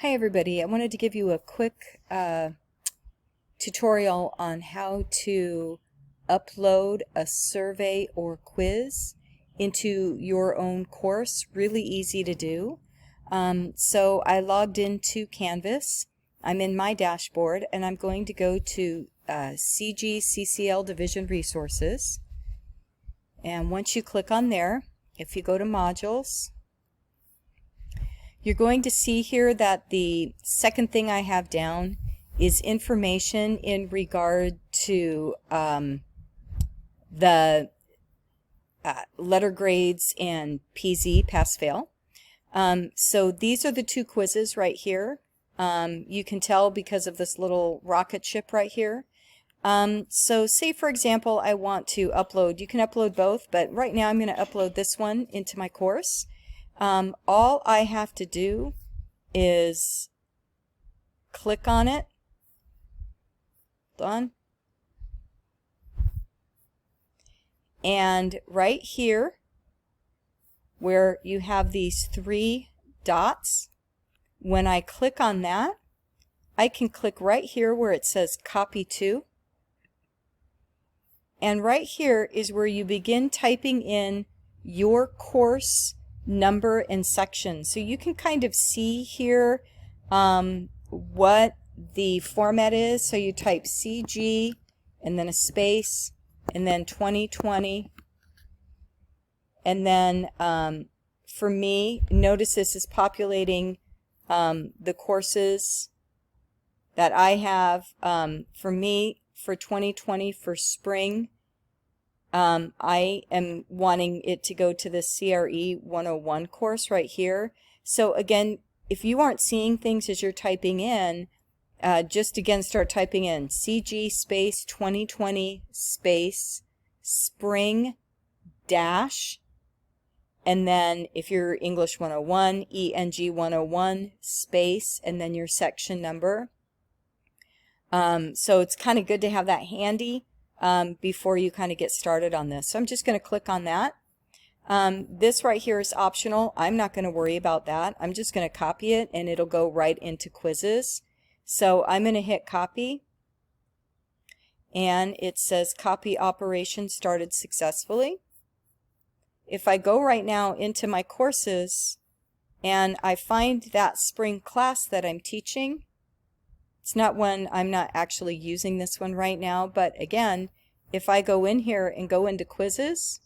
Hi everybody, I wanted to give you a quick tutorial on how to upload a survey or quiz into your own course. Really easy to do. So I logged into Canvas. I'm in my dashboard and I'm going to go to CGCCL Division Resources. And once you click on there, if you go to Modules, you're going to see here that the second thing I have down is information in regard to the letter grades and PZ, pass-fail. So these are the two quizzes right here. You can tell because of this little rocket ship right here. So say for example I want to upload, you can upload both, but right now I'm going to upload this one into my course. All I have to do is click on it. Done. And right here where you have these three dots, when I click on that, I can click right here where it says copy to. And right here is where you begin typing in your course number and section. So you can kind of see here what the format is. So you type CG and then a space and then 2020. And then for me, notice this is populating the courses that I have. For me, for 2020 for spring, I am wanting it to go to the CRE 101 course right here. So again, if you aren't seeing things as you're typing in, just again start typing in CG space 2020 space spring dash, and then if you're English 101, ENG 101 space, and then your section number. So it's kind of good to have that handy before you kind of get started on this. So I'm just going to click on that. This right here is optional. I'm not going to worry about that. I'm just going to copy it and it'll go right into quizzes. So I'm going to hit copy and it says copy operation started successfully. If I go right now into my courses and I find that spring class that I'm teaching, it's not one, I'm not actually using this one right now, but again, if I go in here and go into quizzes,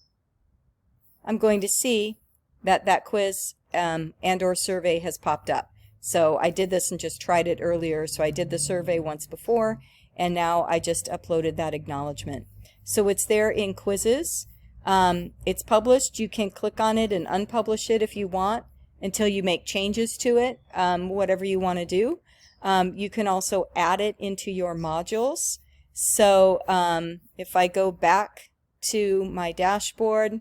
I'm going to see that that quiz and or survey has popped up. So I did this and just tried it earlier, so I did the survey once before, and now I just uploaded that acknowledgement. So it's there in quizzes. It's published. You can click on it and unpublish it if you want until you make changes to it, whatever you want to do. You can also add it into your modules. So if I go back to my dashboard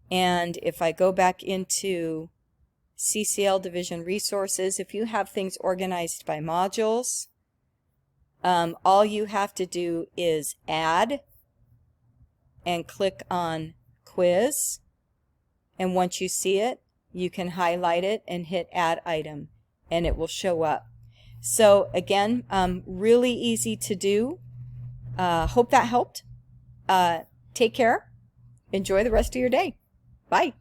and if I go back into CCL Division Resources, if you have things organized by modules, all you have to do is add and click on quiz, and once you see it you can highlight it and hit add item and it will show up. So again, really easy to do. Hope that helped. Take care. Enjoy the rest of your day. Bye.